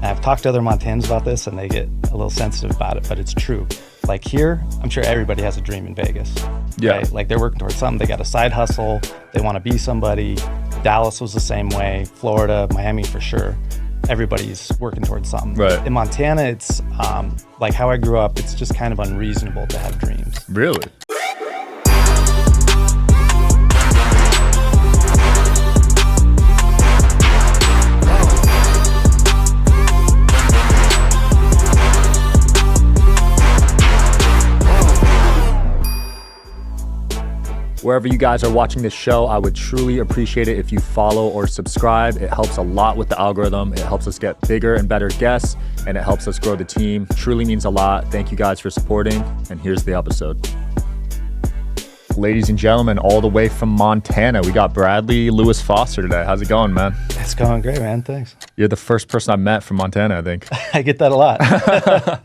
I've talked to other Montanans about this and they get a little sensitive about it, but it's true. Like here, I'm sure everybody has a dream in Vegas. Yeah. Right? Like they're working towards something. They got a side hustle. They want to be somebody. Dallas was the same way. Florida, Miami for sure. Everybody's working towards something. Right. In Montana, it's like how I grew up, it's just kind of unreasonable to have dreams. Really? Wherever you guys are watching this show, I would truly appreciate it if you follow or subscribe. It helps a lot with the algorithm. It helps us get bigger and better guests, and it helps us grow the team. Truly means a lot. Thank you guys for supporting, and here's the episode. Ladies and gentlemen, all the way from Montana, we got Bradley Lewis Foster today. How's it going, man? It's going great, man. Thanks. You're the first person I met from Montana, I think. I get that a lot.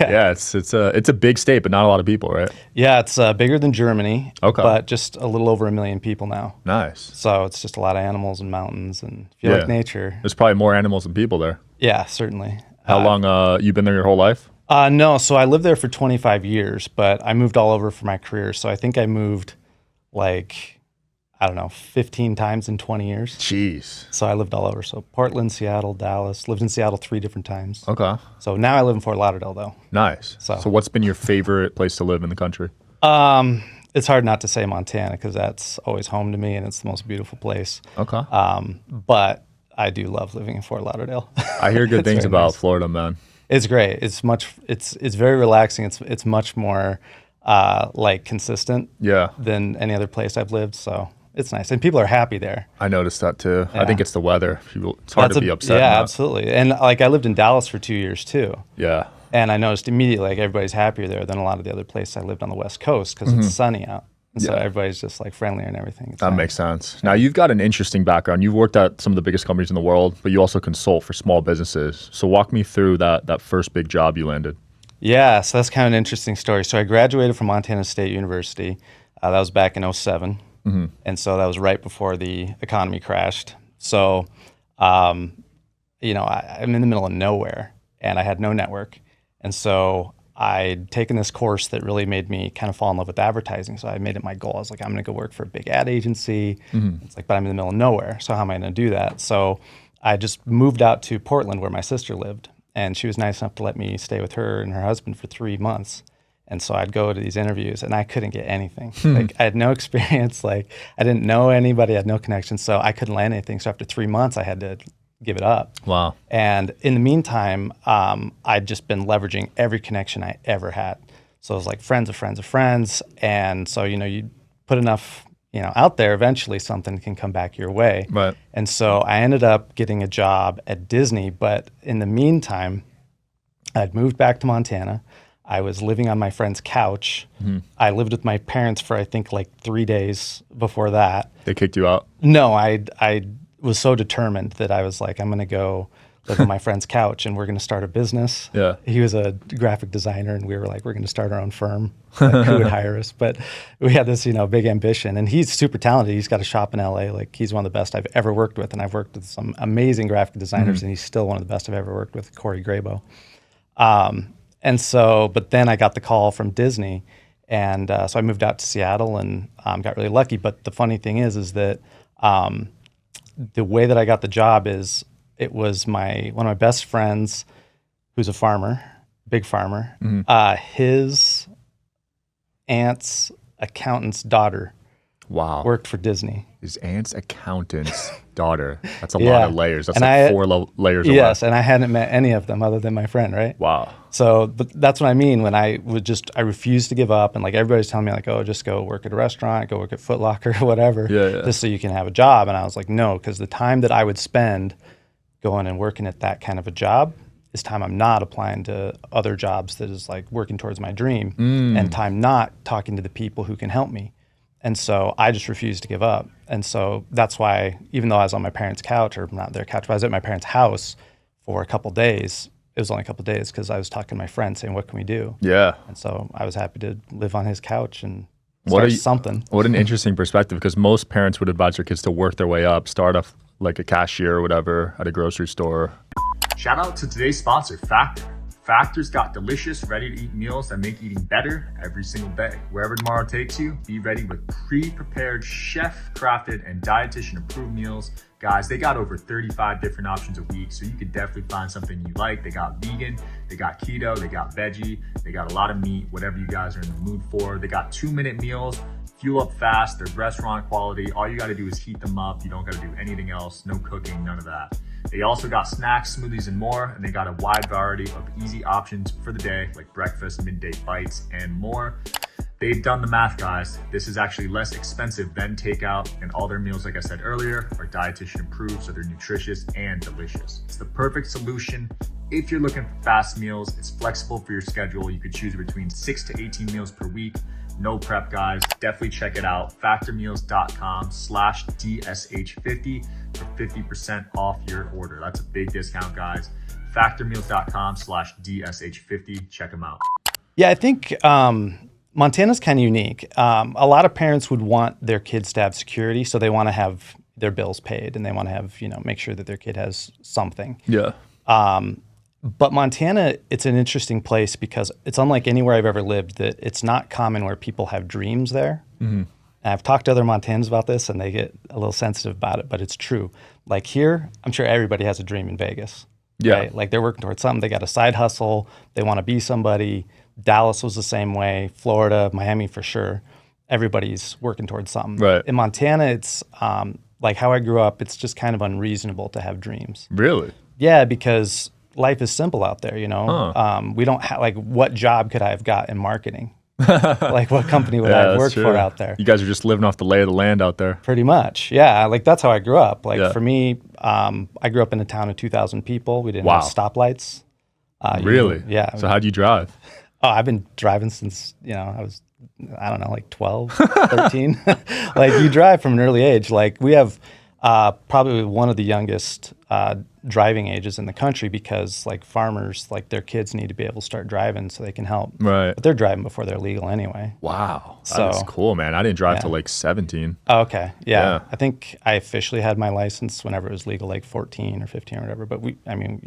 Yeah, it's a big state, but not a lot of people, right? Yeah, it's bigger than Germany, Okay. but just a little over 1 million people now. Nice. So it's just a lot of animals and mountains, and if you like nature. There's probably more animals than people there. Yeah, certainly. How long you been there your whole life? No, so I lived there for 25 years, but I moved all over for my career. So I think I moved like, I don't know, 15 times in 20 years. Jeez. So I lived all over. So Portland, Seattle, Dallas. Lived in Seattle 3 different times. Okay. So now I live in Fort Lauderdale, though. Nice. So what's been your favorite place to live in the country? It's hard not to say Montana because that's always home to me and it's the most beautiful place. Okay. But I do love living in Fort Lauderdale. I hear good things about nice. Florida, man. It's great. It's very relaxing. It's much more like consistent than any other place I've lived. So it's nice. And people are happy there. I noticed that too. Yeah. I think it's the weather. It's hard to be upset. Yeah, absolutely. And like I lived in Dallas for 2 years too. Yeah. And I noticed immediately like everybody's happier there than a lot of the other places I lived on the West Coast because it's sunny out. And so everybody's just like friendlier and everything. It's that nice. makes sense. Now you've got an interesting background. You've worked at some of the biggest companies in the world, but you also consult for small businesses. So walk me through that first big job you landed. Yeah, so that's kind of an interesting story. So I graduated from Montana State University. That was back in 2007. And so that was right before the economy crashed. So, I'm in the middle of nowhere and I had no network. And so I'd taken this course that really made me kind of fall in love with advertising. So I made it my goal. I was like, I'm going to go work for a big ad agency. It's like, but I'm in the middle of nowhere. So how am I going to do that? So I just moved out to Portland where my sister lived. And she was nice enough to let me stay with her and her husband for 3 months. And so I'd go to these interviews and I couldn't get anything. Like I had no experience. Like I didn't know anybody, I had no connection. So I couldn't land anything. So after 3 months, I had to give it up. Wow. And in the meantime, I'd just been leveraging every connection I ever had. So it was like friends of friends of friends. And so, you put enough, out there, eventually something can come back your way. Right. And so I ended up getting a job at Disney. But in the meantime, I'd moved back to Montana. I was living on my friend's couch. I lived with my parents for, I think, like 3 days before that. They kicked you out? No, I was so determined that I was like, I'm going to go live on my friend's couch and we're going to start a business. Yeah. He was a graphic designer and we were like, we're going to start our own firm. Like, who would hire us? But we had this, big ambition and he's super talented. He's got a shop in LA. Like he's one of the best I've ever worked with. And I've worked with some amazing graphic designers and he's still one of the best I've ever worked with, Corey Grabo. And so, but then I got the call from Disney and so I moved out to Seattle and got really lucky. But the funny thing is that the way that I got the job is it was one of my best friends who's a farmer, big farmer. His aunt's accountant's daughter worked for Disney. His aunt's accountant's daughter. That's a lot of layers. That's and like 4 layers away. Yes, and I hadn't met any of them other than my friend, right? Wow. So, but that's what I mean when I refused to give up. And like everybody's telling me like, oh, just go work at a restaurant, go work at Foot Locker or whatever, just so you can have a job. And I was like, no, because the time that I would spend going and working at that kind of a job is time I'm not applying to other jobs that is like working towards my dream and time not talking to the people who can help me. And so I just refused to give up. And so that's why, even though I was on my parents' couch, or not their couch, but I was at my parents' house for a couple days, it was only a couple of days because I was talking to my friend saying, what can we do? Yeah. And so I was happy to live on his couch and start something. What an interesting perspective, because most parents would advise their kids to work their way up, start off like a cashier or whatever at a grocery store. Shout out to today's sponsor, Factor. Factor's got delicious, ready-to-eat meals that make eating better every single day. Wherever tomorrow takes you, be ready with pre-prepared, chef-crafted, and dietitian-approved meals. Guys, they got over 35 different options a week, so you could definitely find something you like. They got vegan, they got keto, they got veggie, they got a lot of meat, whatever you guys are in the mood for. They got 2-minute meals, fuel up fast, they're restaurant quality. All you gotta do is heat them up. You don't gotta do anything else, no cooking, none of that. They also got snacks, smoothies, and more, and they got a wide variety of easy options for the day, like breakfast, midday bites, and more. They've done the math, guys. This is actually less expensive than takeout, and all their meals, like I said earlier, are dietitian approved, so they're nutritious and delicious. It's the perfect solution if you're looking for fast meals. It's flexible for your schedule. You could choose between 6 to 18 meals per week. No prep, guys. Definitely check it out. factormeals.com/DSH50 for 50% off your order. That's a big discount, guys. factormeals.com/DSH50. Check them out. Yeah, I think Montana's kind of unique. A lot of parents would want their kids to have security, so they want to have their bills paid and they want to have, make sure that their kid has something. Yeah. But Montana, it's an interesting place because it's unlike anywhere I've ever lived that it's not common where people have dreams there. Mm-hmm. And I've talked to other Montanans about this and they get a little sensitive about it, but it's true. Like here, I'm sure everybody has a dream in Vegas. Yeah. Right? Like they're working towards something. They got a side hustle. They want to be somebody. Dallas was the same way. Florida, Miami for sure. Everybody's working towards something. Right. In Montana, it's like how I grew up, it's just kind of unreasonable to have dreams. Really? Yeah, because life is simple out there, we don't have, like, what job could I have got in marketing? Like, what company would I have worked for out there? You guys are just living off the lay of the land out there. Pretty much, yeah. Like, that's how I grew up. Like, for me, I grew up in a town of 2,000 people. We didn't have stoplights. Really? Yeah. So how'd you drive? Oh, I've been driving since, I was, I don't know, like 12, 13. Like, you drive from an early age. Like, we have probably one of the youngest driving ages in the country because, like, farmers, like, their kids need to be able to start driving so they can help. Right. But they're driving before they're legal anyway. Wow. That's cool, man. I didn't drive till like 17. Oh, okay. Yeah. I think I officially had my license whenever it was legal, like 14 or 15 or whatever. But you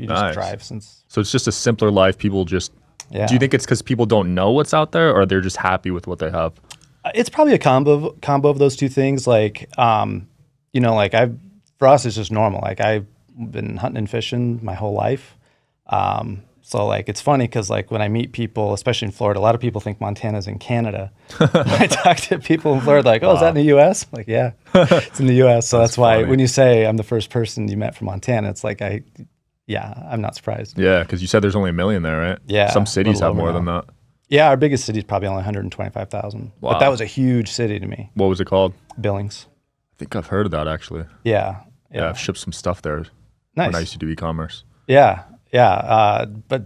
just drive since. So it's just a simpler life. People just, do you think it's because people don't know what's out there or they're just happy with what they have? It's probably a combo of those two things. Like, for us, it's just normal. Like, I've been hunting and fishing my whole life. So, like, it's funny because, like, when I meet people, especially in Florida, a lot of people think Montana's in Canada. When I talk to people in Florida, like, is that in the U.S.? I'm like, yeah, it's in the U.S. So that's why when you say I'm the first person you met from Montana, it's like, I'm not surprised. Yeah, because you said there's only 1 million there, right? Yeah. Some cities have more than that. Yeah, our biggest city is probably only 125,000. Wow. But that was a huge city to me. What was it called? Billings. I think I've heard of that, actually. Yeah. I've shipped some stuff there. Nice. When I used to do e-commerce. Yeah. But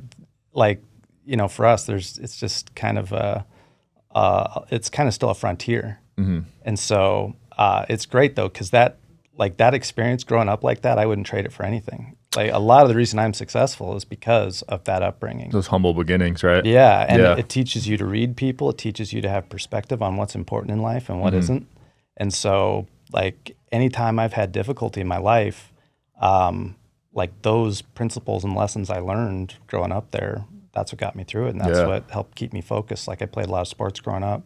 like, for us, it's just kind of it's kind of still a frontier. Mm-hmm. And so it's great though, because that experience growing up like that, I wouldn't trade it for anything. Like, a lot of the reason I'm successful is because of that upbringing. Those humble beginnings, right? Yeah. And it teaches you to read people. It teaches you to have perspective on what's important in life and what isn't. And so, like, anytime I've had difficulty in my life, like, those principles and lessons I learned growing up there, that's what got me through it. And that's what helped keep me focused. Like, I played a lot of sports growing up,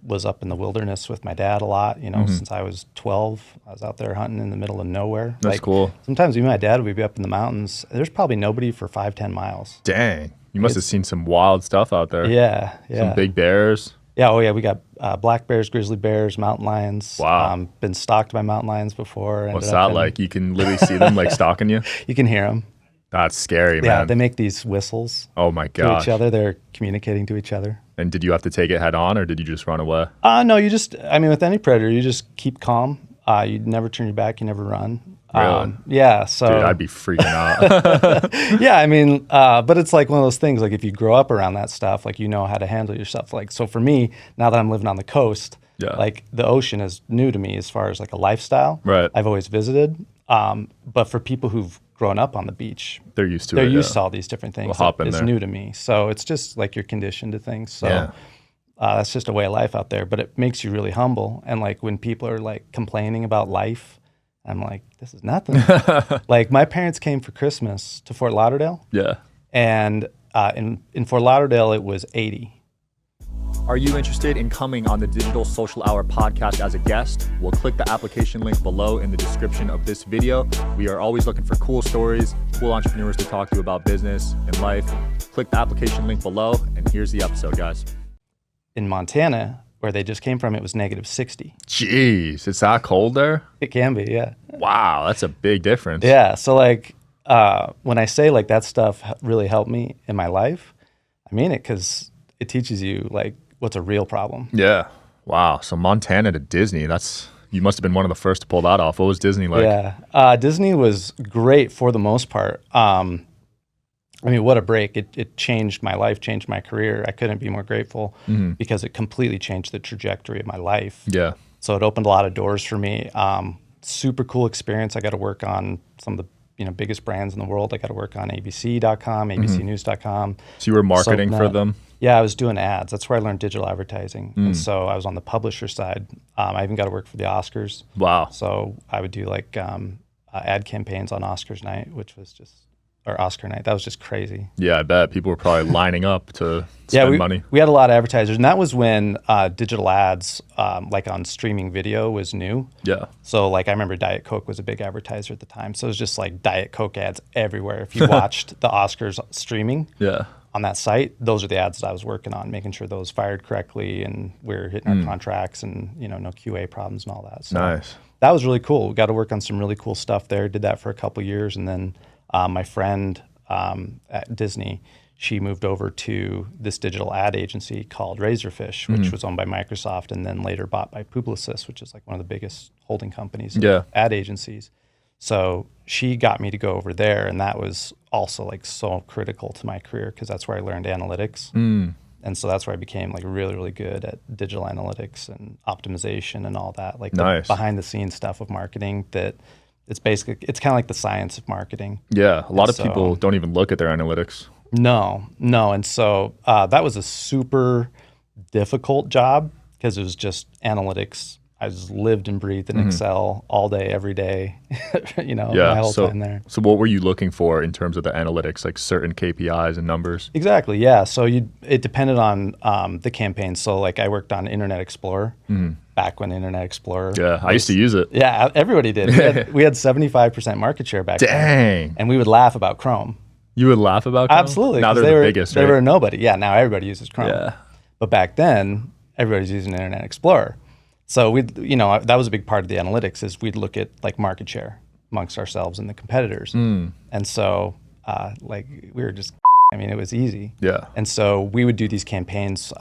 was up in the wilderness with my dad a lot, since I was 12. I was out there hunting in the middle of nowhere. That's cool. Sometimes me and my dad would be up in the mountains. There's probably nobody for 5-10 miles. Dang. You must have seen some wild stuff out there. Yeah. Some big bears. Yeah, oh yeah, we got black bears, grizzly bears, mountain lions. Wow. Been stalked by mountain lions before. What's that like? You can literally see them, like, stalking you? You can hear them. That's scary, man. Yeah, they make these whistles. Oh my gosh. To each other. They're communicating to each other. And did you have to take it head on, or did you just run away? No, with any predator, you just keep calm. You never turn your back. You never run. Really? Yeah. So, dude, I'd be freaking out. Yeah, but it's like one of those things, like, if you grow up around that stuff, like, how to handle yourself. Like, so for me, now that I'm living on the coast, like, the ocean is new to me as far as, like, a lifestyle. Right. I've always visited. But for people who've grown up on the beach, they're used to to all these different things. It's new to me. So it's just like you're conditioned to things. So that's just a way of life out there. But it makes you really humble. And, like, when people are, like, complaining about life, I'm like, this is nothing. Like my parents came for Christmas to Fort Lauderdale. Yeah. And in Fort Lauderdale, it was 80. Are you interested in coming on the Digital Social Hour podcast as a guest? We'll click the application link below in the description of this video. We are always looking for cool stories, cool entrepreneurs to talk to about business and life. Click the application link below, and here's the episode, guys. In Montana, where they just came from, it was -60. Jeez, it's that cold there? It can be, yeah. Wow, that's a big difference. Yeah, so like when I say like that stuff really helped me in my life, I mean it because it teaches you like what's a real problem. Yeah. Wow. So Montana to Disney, you must have been one of the first to pull that off. What was Disney like? Yeah. Disney was great for the most part. I mean, what a break. It changed my life, changed my career. I couldn't be more grateful because it completely changed the trajectory of my life. Yeah. So it opened a lot of doors for me. Super cool experience. I got to work on some of the biggest brands in the world. I got to work on abc.com, abcnews.com. So you were marketing for them? Yeah, I was doing ads. That's where I learned digital advertising. And so I was on the publisher side. I even got to work for the Oscars. Wow. So I would do like ad campaigns on Oscars night, or Oscar night. That was just crazy. Yeah, I bet. People were probably lining up to spend money. We had a lot of advertisers. And that was when digital ads, like on streaming video, was new. Yeah. So like I remember Diet Coke was a big advertiser at the time. So it was just like Diet Coke ads everywhere. If you watched the Oscars streaming on that site, those are the ads that I was working on, making sure those fired correctly and we're hitting our contracts and, no QA problems and all that. So nice. That was really cool. We got to work on some really cool stuff there. Did that for a couple years. And then my friend at Disney, she moved over to this digital ad agency called Razorfish, which was owned by Microsoft and then later bought by Publicis, which is like one of the biggest holding companies of ad agencies. So she got me to go over there, and that was also like so critical to my career because that's where I learned analytics. And so that's where I became like really, really good at digital analytics and optimization and all that, like the behind the scenes stuff of marketing that it's kind of like the science of marketing. Yeah, a lot of people don't even look at their analytics. No. And so that was a super difficult job because it was just analytics. I just lived and breathed in Excel all day, every day, my whole time there. So what were you looking for in terms of the analytics, like certain KPIs and numbers? Exactly, yeah. So it depended on the campaign. So like I worked on Internet Explorer back when Internet Explorer. Yeah, I used to use it. Yeah, everybody did. We had 75% market share back then. Dang. And we would laugh about Chrome. You would laugh about Chrome? Absolutely. Now they're the biggest, right? They were a nobody. Yeah, now everybody uses Chrome. Yeah. But back then, everybody's using Internet Explorer. So that was a big part of the analytics is we'd look at like market share amongst ourselves and the competitors. And so we were just, it was easy. Yeah. And so we would do these campaigns,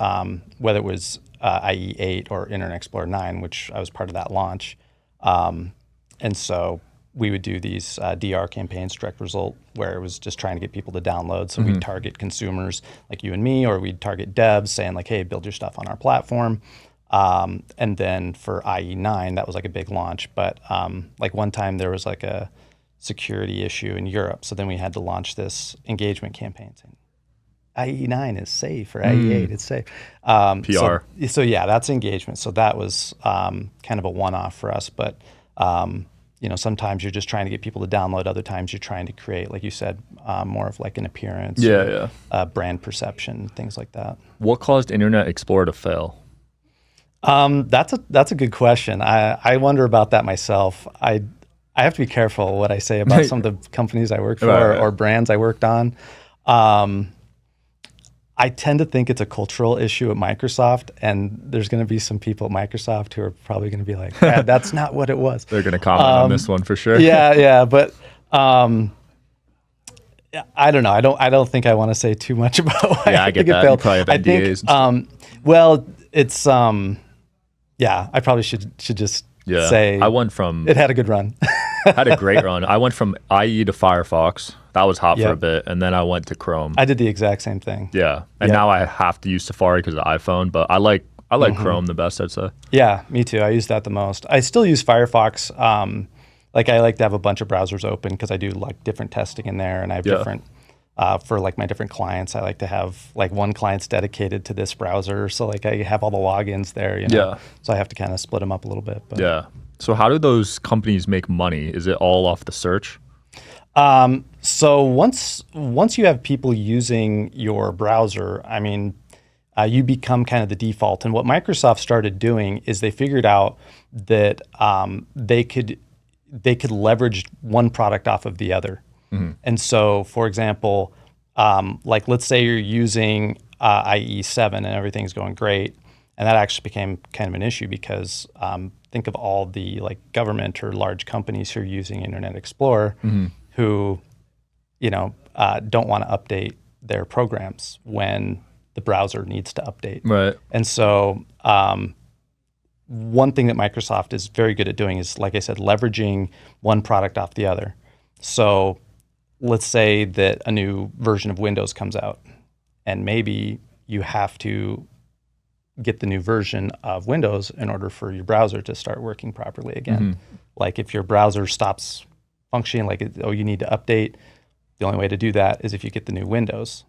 whether it was IE 8 or Internet Explorer 9, which I was part of that launch. And so we would do these DR campaigns, direct result, where it was just trying to get people to download. So we'd target consumers like you and me, or we'd target devs saying like, hey, build your stuff on our platform. And then for IE9, that was like a big launch. But like one time there was like a security issue in Europe. So then we had to launch this engagement campaign saying, IE9 is safe, or IE8 is safe. PR. So yeah, that's engagement. So that was kind of a one-off for us. But sometimes you're just trying to get people to download. Other times you're trying to create, like you said, more of like an appearance, brand perception, things like that. What caused Internet Explorer to fail? That's a good question. I wonder about that myself. I have to be careful what I say about some of the companies I worked for or brands I worked on. I tend to think it's a cultural issue at Microsoft, and there's going to be some people at Microsoft who are probably going to be like, that's not what it was. They're going to comment on this one for sure. Yeah, but I don't know. I don't think I want to say too much about why I get think that. it failed. You probably have NDAs. It's I probably should just say I went from it had a good run. had a great run. I went from IE to Firefox. That was hot for a bit, and then I went to Chrome. I did the exact same thing. Yeah, and now I have to use Safari because of the iPhone, but I like Chrome the best, I'd say. Yeah, me too. I use that the most. I still use Firefox. I like to have a bunch of browsers open because I do like different testing in there, and I have different. For like my different clients, I like to have like one client's dedicated to this browser, so like I have all the logins there. So I have to kind of split them up a little bit. But. Yeah. So how do those companies make money? Is it all off the search? So once you have people using your browser, I mean, you become kind of the default. And what Microsoft started doing is they figured out that they could leverage one product off of the other. And so, for example, like let's say you're using IE7 and everything's going great, and that actually became kind of an issue because think of all the like government or large companies who are using Internet Explorer, who don't want to update their programs when the browser needs to update. Right. And so one thing that Microsoft is very good at doing is, like I said, leveraging one product off the other. So let's say that a new version of Windows comes out, and maybe you have to get the new version of Windows in order for your browser to start working properly again. Like if your browser stops functioning, like, you need to update, the only way to do that is if you get the new Windows.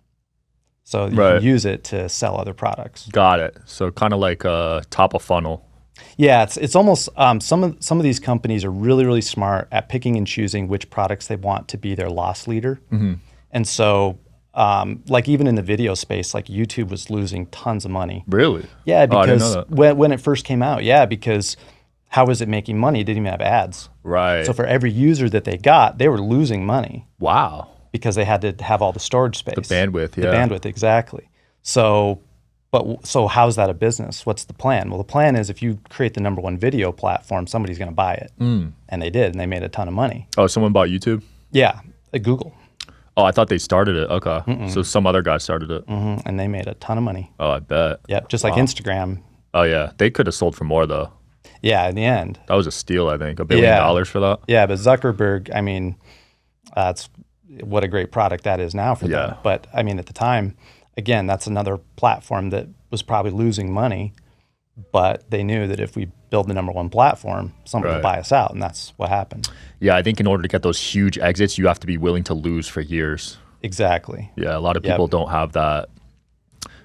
So you can use it to sell other products. Got it. So kind of like a top of funnel. Yeah, it's almost some of these companies are really, really smart at picking and choosing which products they want to be their loss leader. And so like even in the video space, like YouTube was losing tons of money. Really? Yeah, because I didn't know that. when it first came out, yeah, because how was it making money? It didn't even have ads. Right. So for every user that they got, they were losing money. Wow. Because they had to have all the storage space. The bandwidth, yeah. The bandwidth, exactly. So how's that a business? What's the plan? Well, the plan is if you create the #1 video platform, somebody's going to buy it. And they did, and they made a ton of money. Oh, someone bought YouTube? Yeah, Google. Oh, I thought they started it. Okay. So some other guy started it. And they made a ton of money. Oh, I bet. Yep, just like Instagram. Oh, yeah. They could have sold for more, though. Yeah, in the end. That was a steal, I think. $1 billion for that. Yeah, but Zuckerberg, I mean, that's what a great product that is now for them. But I mean, at the time, again, that's another platform that was probably losing money, but they knew that if we build the #1 platform, somebody will buy us out, and that's what happened. Yeah, I think in order to get those huge exits, you have to be willing to lose for years. Exactly. Yeah, a lot of people don't have that.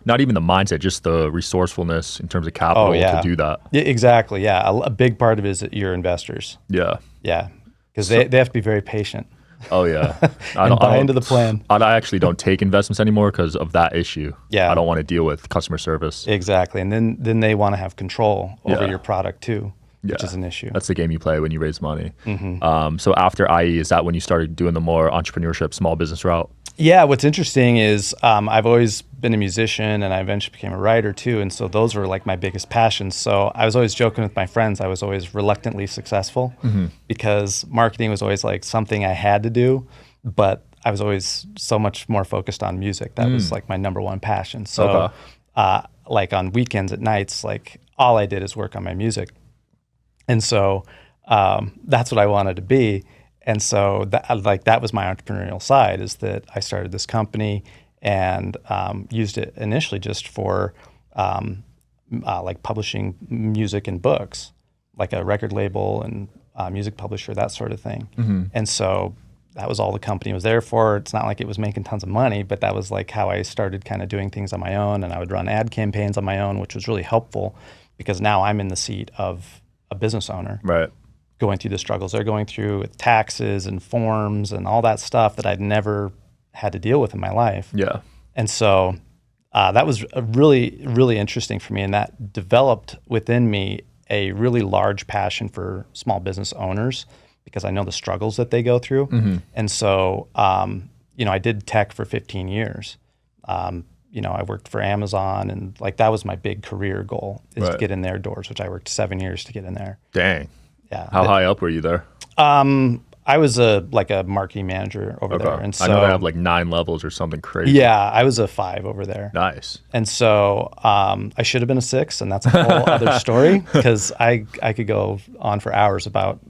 Not even the mindset, just the resourcefulness in terms of capital to do that. Yeah, exactly. Yeah, a big part of it is your investors. Yeah. Yeah, because they have to be very patient. Oh, yeah. I don't buy into the plan. I actually don't take investments anymore because of that issue. Yeah. I don't want to deal with customer service. Exactly. And then they want to have control over your product too, which is an issue. That's the game you play when you raise money. So after IE, is that when you started doing the more entrepreneurship, small business route? Yeah, what's interesting is I've always been a musician, and I eventually became a writer too, and so those were like my biggest passions. So I was always joking with my friends, I was always reluctantly successful because marketing was always like something I had to do, but I was always so much more focused on music. That was like my #1 passion. So like on weekends at nights, like all I did is work on my music. And so that's what I wanted to be. And so that was my entrepreneurial side, is that I started this company and used it initially just for like publishing music and books, like a record label and music publisher, that sort of thing. And so that was all the company was there for. It's not like it was making tons of money, but that was like how I started kind of doing things on my own. And I would run ad campaigns on my own, which was really helpful because now I'm in the seat of a business owner. Right. Going through the struggles they're going through with taxes and forms and all that stuff that I'd never had to deal with in my life. Yeah. And so that was really, really interesting for me. And that developed within me a really large passion for small business owners because I know the struggles that they go through. And so, I did tech for 15 years. I worked for Amazon, and like that was my big career goal, is to get in their doors, which I worked 7 years to get in there. Dang. Yeah. How high up were you there? I was a marketing manager over there. And so I know they have like 9 levels or something crazy. Yeah, I was a 5 over there. Nice. And so I should have been a 6, and that's a whole other story because I could go on for hours about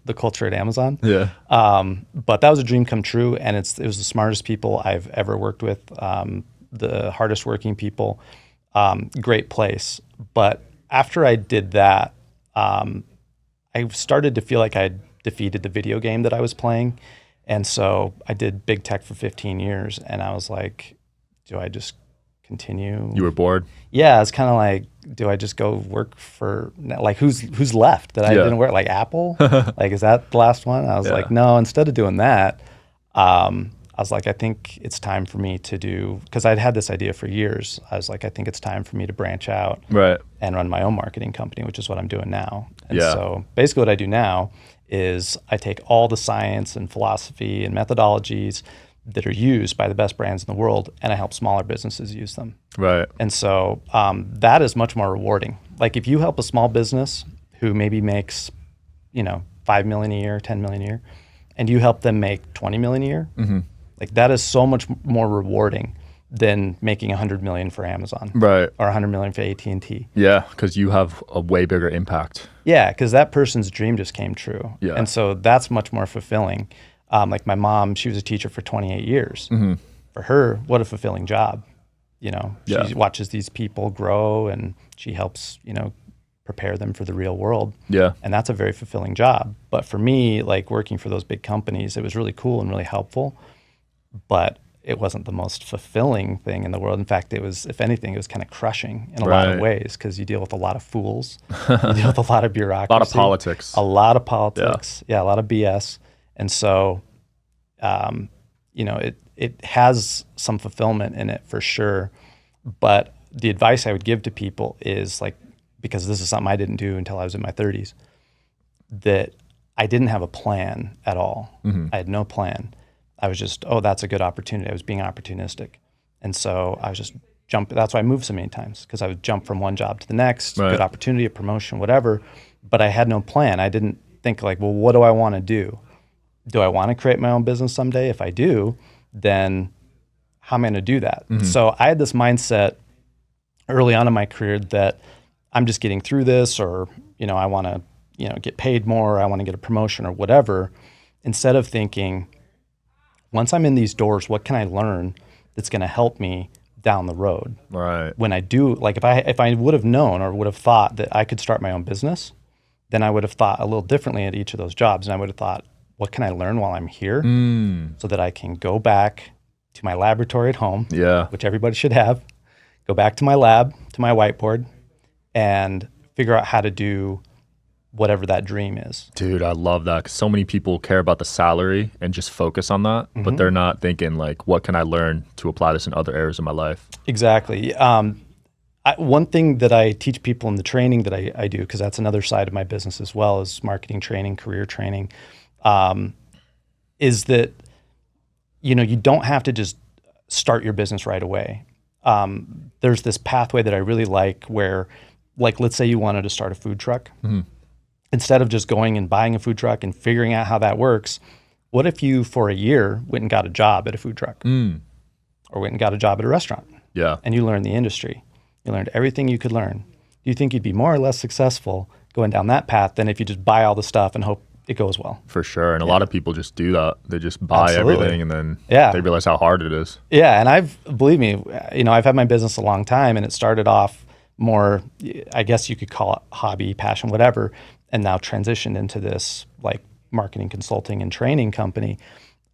the culture at Amazon. Yeah. But that was a dream come true, and it was the smartest people I've ever worked with, the hardest working people, great place. But after I did that, I started to feel like I defeated the video game that I was playing. And so I did big tech for 15 years, and I was like, do I just continue. You were bored? Yeah, it's kind of like, do I just go work for, like, who's left that I didn't work? Like Apple? Like, is that the last one? I was like, no, instead of doing that, I was like, I think it's time for me to do, because I'd had this idea for years. I was like, I think it's time for me to branch out and run my own marketing company, which is what I'm doing now. And so basically what I do now is I take all the science and philosophy and methodologies that are used by the best brands in the world, and I help smaller businesses use them. Right. And so that is much more rewarding. Like if you help a small business who maybe makes, $5 million a year, $10 million a year, and you help them make $20 million a year, like that is so much more rewarding than making $100 million for Amazon, right? Or $100 million for AT&T. Yeah, because you have a way bigger impact. Yeah, because that person's dream just came true. Yeah. And so that's much more fulfilling. Like my mom, she was a teacher for 28 years. For her, what a fulfilling job. She watches these people grow and she helps, prepare them for the real world. Yeah. And that's a very fulfilling job. But for me, like working for those big companies, it was really cool and really helpful, but it wasn't the most fulfilling thing in the world. In fact, it was, if anything, it was kind of crushing in a lot of ways, because you deal with a lot of fools, you deal with a lot of bureaucracy, a lot of politics, a lot of BS. And so, it has some fulfillment in it for sure. But the advice I would give to people is like, because this is something I didn't do until I was in my 30s, that I didn't have a plan at all. I had no plan. I was just, that's a good opportunity. I was being opportunistic. And so I was just jumping. That's why I moved so many times, because I would jump from one job to the next, good opportunity, a promotion, whatever. But I had no plan. I didn't think like, well, what do I want to do? Do I want to create my own business someday? If I do, then how am I going to do that? So I had this mindset early on in my career that I'm just getting through this, or, I want to, get paid more, or I want to get a promotion or whatever, instead of thinking, once I'm in these doors, what can I learn that's going to help me down the road? Right. When I do, like if I would have known or would have thought that I could start my own business, then I would have thought a little differently at each of those jobs. And I would have thought, what can I learn while I'm here so that I can go back to my laboratory at home, which everybody should have, go back to my lab, to my whiteboard, and figure out how to do whatever that dream is. Dude, I love that, because so many people care about the salary and just focus on that, but they're not thinking like, what can I learn to apply this in other areas of my life? Exactly. One thing that I teach people in the training that I do, because that's another side of my business as well, is marketing training, career training, is that, you don't have to just start your business right away. There's this pathway that I really like where, like, let's say you wanted to start a food truck. Instead of just going and buying a food truck and figuring out how that works, what if you, for a year, went and got a job at a food truck or went and got a job at a restaurant? Yeah. And you learned the industry. You learned everything you could learn. Do you think you'd be more or less successful going down that path than if you just buy all the stuff and hope it goes well? For sure. And a lot of people just do that. They just buy everything and then they realize how hard it is. Yeah. And believe me, I've had my business a long time, and it started off more, I guess you could call it hobby, passion, whatever, and now transitioned into this like marketing consulting and training company.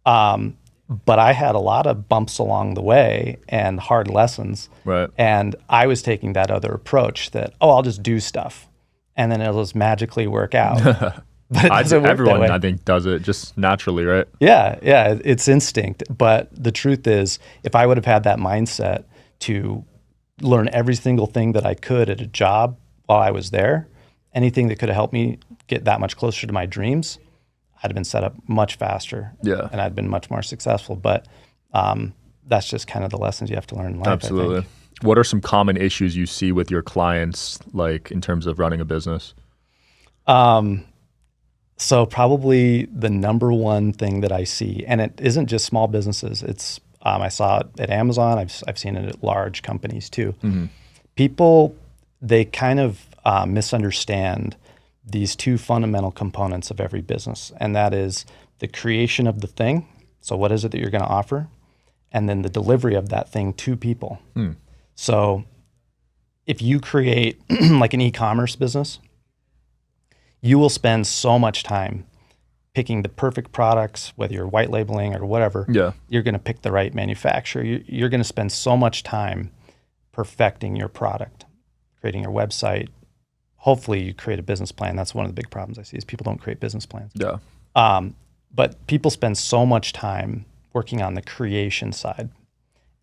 But I had a lot of bumps along the way and hard lessons. Right. And I was taking that other approach that, I'll just do stuff and then it'll just magically work out. But it doesn't work everyone, that way. I think, does it just naturally, right? Yeah, it's instinct. But the truth is, if I would have had that mindset to learn every single thing that I could at a job while I was there, anything that could have helped me get that much closer to my dreams, I'd have been set up much faster. Yeah. And I'd been much more successful. But that's just kind of the lessons you have to learn in life. Absolutely. I think. What are some common issues you see with your clients, like in terms of running a business? So probably the number one thing that I see, and it isn't just small businesses. It's I saw it at Amazon. I've seen it at large companies too. People, they kind of misunderstand these two fundamental components of every business, and that is the creation of the thing. So what is it that you're going to offer? And then the delivery of that thing to people. So if you create like an e-commerce business, you will spend so much time picking the perfect products, whether you're white labeling or whatever. Yeah. You're going to pick the right manufacturer. You're going to spend so much time perfecting your product, creating your website. Hopefully you create a business plan. That's one of the big problems I see is people don't create business plans. Yeah. But people spend so much time working on the creation side.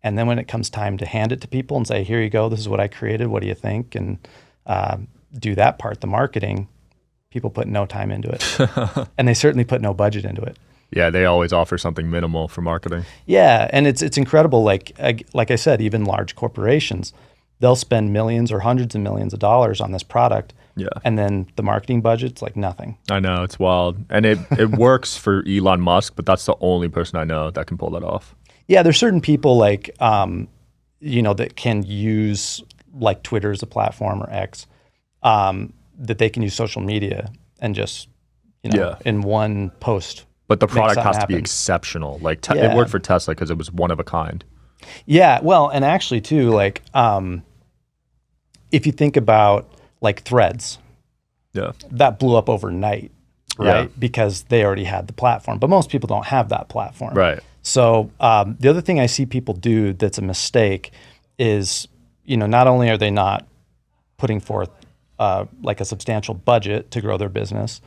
And then when it comes time to hand it to people and say, here you go, this is what I created, what do you think? And do that part, the marketing, people put no time into it. And they certainly put no budget into it. Yeah, they always offer something minimal for marketing. Yeah, and it's incredible. Like I said, even large corporations, they'll spend millions or hundreds of millions of dollars on this product. Yeah. And then the marketing budget's like nothing. I know, it's wild. And it works for Elon Musk, but that's the only person I know that can pull that off. Yeah, there's certain people like, that can use like Twitter as a platform or X, that they can use social media and just, in one post. But the product has to happen. be exceptional. Like it worked for Tesla because it was one of a kind. Yeah, well, and actually too, like if you think about like Threads, that blew up overnight, right? Yeah. Because they already had the platform, but most people don't have that platform. Right. So the other thing I see people do that's a mistake is, not only are they not putting forth like a substantial budget to grow their business,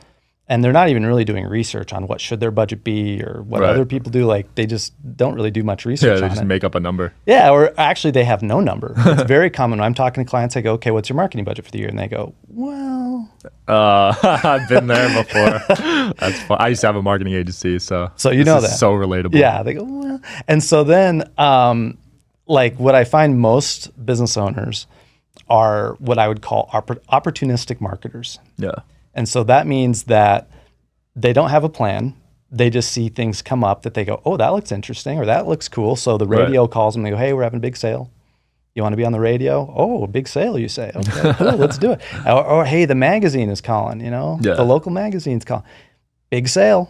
and they're not even really doing research on what should their budget be or what other people do. Like they just don't really do much research on it. Yeah, they just make up a number. Yeah, or actually they have no number. It's very common when I'm talking to clients, I go, okay, what's your marketing budget for the year? And they go, well. I've been there before. That's fun. I used to have a marketing agency, so you know that. So relatable. Yeah, they go, well. And so then like what I find most business owners are what I would call opportunistic marketers. Yeah. And so that means that they don't have a plan. They just see things come up that they go, oh, that looks interesting, or that looks cool. So the radio calls them. They go, hey, we're having a big sale. You want to be on the radio? Oh, a big sale, you say. Okay, cool, let's do it. Or hey, the magazine is calling, the local magazine's calling. Big sale.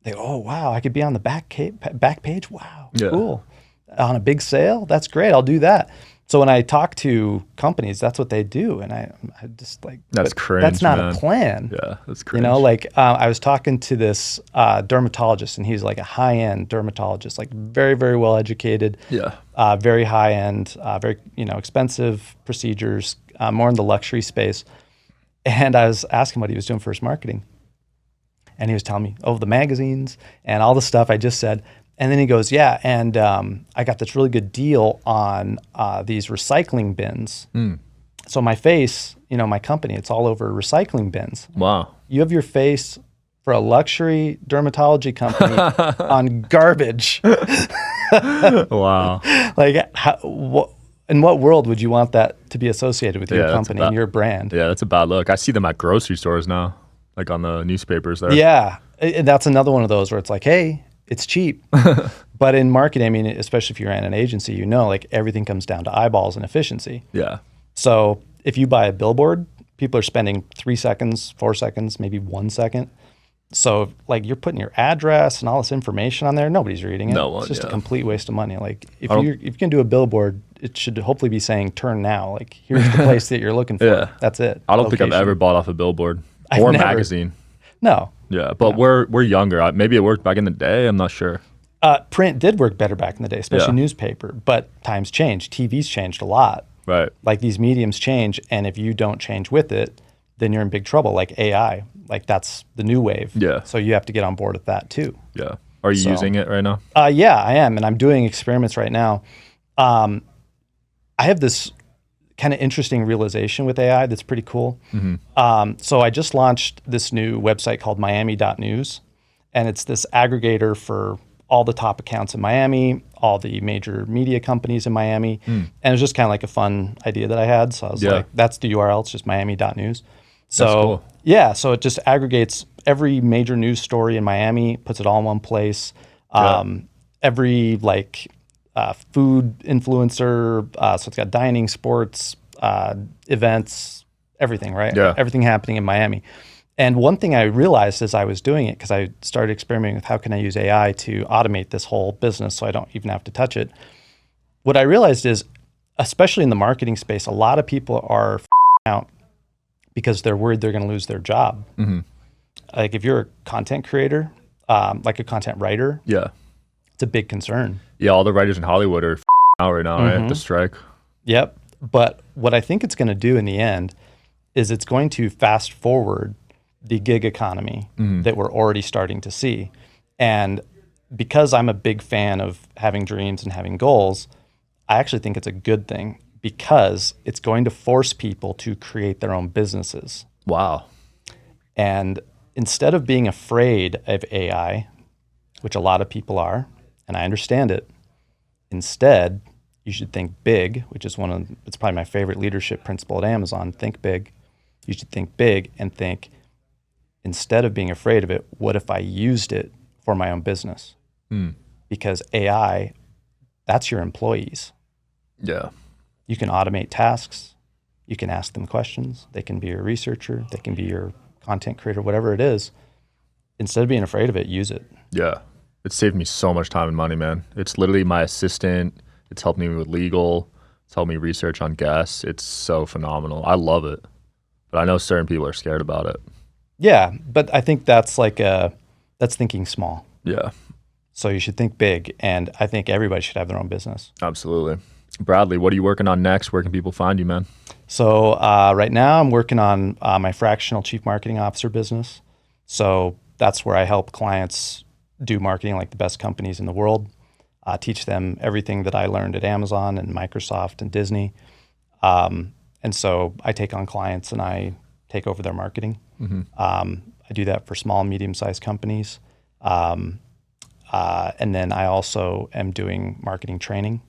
They go, oh, wow, I could be on the back page. Wow, cool. On a big sale? That's great, I'll do that. So when I talk to companies, that's what they do, and I just like that's cringe. That's not a plan. Yeah, that's cringe. I was talking to this dermatologist, and he's like a high-end dermatologist, like very, very well educated. Yeah. Very high-end, very expensive procedures, more in the luxury space. And I was asking what he was doing for his marketing, and he was telling me, the magazines and all the stuff I just said. And then he goes, yeah, and I got this really good deal on these recycling bins. So my face, my company, it's all over recycling bins. Wow. You have your face for a luxury dermatology company on garbage. Wow. Like, in what world would you want that to be associated with your company and your brand? Yeah, that's a bad look. I see them at grocery stores now, like on the newspapers there. Yeah, that's another one of those where it's like, hey, it's cheap. But in marketing, I mean, especially if you're in an agency, like everything comes down to eyeballs and efficiency. Yeah. So if you buy a billboard, people are spending 3 seconds, 4 seconds, maybe 1 second. So like you're putting your address and all this information on there, nobody's reading it. It's just a complete waste of money. Like if you can do a billboard, it should hopefully be saying turn now. Like here's the place that you're looking for. Yeah. That's it. I don't think I've ever bought off a billboard or magazine. No. Yeah, but we're younger. Maybe it worked back in the day. I'm not sure. Print did work better back in the day, especially newspaper. But times changed. TV's changed a lot. Right. Like these mediums change, and if you don't change with it, then you're in big trouble. Like AI, like that's the new wave. Yeah. So you have to get on board with that too. Yeah. Are you using it right now? Yeah, I am, and I'm doing experiments right now. I have this kind of interesting realization with AI that's pretty cool. So I just launched this new website called Miami.news, and it's this aggregator for all the top accounts in Miami, all the major media companies in Miami. And it was just kind of like a fun idea that I had. So I was like, that's the URL. It's just Miami.news. So that's cool. Yeah, so it just aggregates every major news story in Miami, puts it all in one place. Every like food influencer, so it's got dining, sports, events, everything, right? Yeah. Everything happening in Miami. And one thing I realized as I was doing it, because I started experimenting with how can I use AI to automate this whole business so I don't even have to touch it. What I realized is, especially in the marketing space, a lot of people are out because they're worried they're going to lose their job. Like if you're a content creator, like a content writer, it's a big concern. Yeah, all the writers in Hollywood are out right now, right? The strike. Yep. But what I think it's going to do in the end is it's going to fast forward the gig economy that we're already starting to see. And because I'm a big fan of having dreams and having goals, I actually think it's a good thing because it's going to force people to create their own businesses. Wow. And instead of being afraid of AI, which a lot of people are, and I understand it, instead, you should think big, which is it's probably my favorite leadership principle at Amazon, think big. You should think big and think, instead of being afraid of it, what if I used it for my own business? Because AI, that's your employees. Yeah. You can automate tasks. You can ask them questions. They can be your researcher. They can be your content creator, whatever it is. Instead of being afraid of it, use it. Yeah. It saved me so much time and money, man. It's literally my assistant. It's helped me with legal. It's helped me research on guests. It's so phenomenal. I love it. But I know certain people are scared about it. Yeah, but I think that's that's thinking small. Yeah. So you should think big, and I think everybody should have their own business. Absolutely. Bradley, what are you working on next? Where can people find you, man? So right now I'm working on my fractional chief marketing officer business. So that's where I help clients do marketing like the best companies in the world, teach them everything that I learned at Amazon and Microsoft and Disney. And so I take on clients and I take over their marketing. I do that for small and medium-sized companies. And then I also am doing marketing training.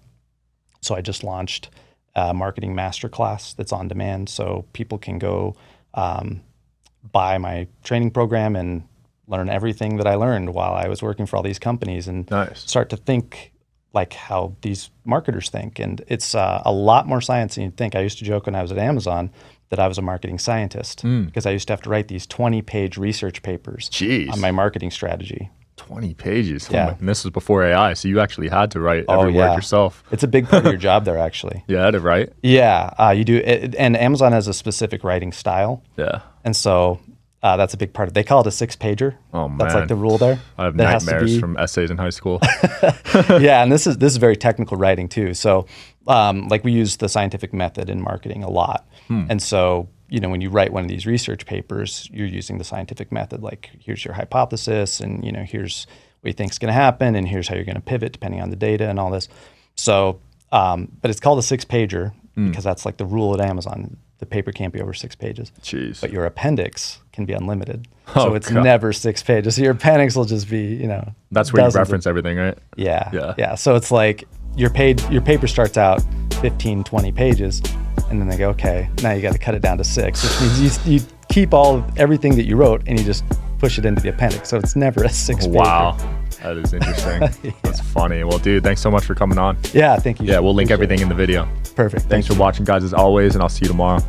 So I just launched a marketing masterclass that's on demand. So people can go buy my training program and learn everything that I learned while I was working for all these companies and start to think like how these marketers think. And it's a lot more science than you'd think. I used to joke when I was at Amazon that I was a marketing scientist because I used to have to write these 20-page research papers on my marketing strategy. 20 pages. Yeah. And this was before AI, so you actually had to write every word yourself. It's a big part of your job there, actually. You had to write? Yeah, you do. And Amazon has a specific writing style. Yeah. And so that's a big part of it. They call it a 6-pager. Oh, man. That's like the rule there. I have nightmares from essays in high school. Yeah, and this is very technical writing too. So like we use the scientific method in marketing a lot. And so, when you write one of these research papers, you're using the scientific method, like here's your hypothesis and, here's what you think is going to happen and here's how you're going to pivot depending on the data and all this. So, but it's called a 6-pager because that's like the rule at Amazon. The paper can't be over 6 pages. Jeez. But your appendix can be unlimited. So it's never 6 pages. So your appendix will just be, That's where you reference everything, right? Yeah. So it's like your paper starts out 15, 20 pages. And then they go, okay, now you got to cut it down to 6, which means you keep everything that you wrote and you just push it into the appendix. So it's never a 6-pager. Wow. That is interesting. That's funny. Well, dude, thanks so much for coming on. Yeah, thank you. Yeah, we'll link everything in the video. Perfect. Thanks for watching, guys, as always, and I'll see you tomorrow.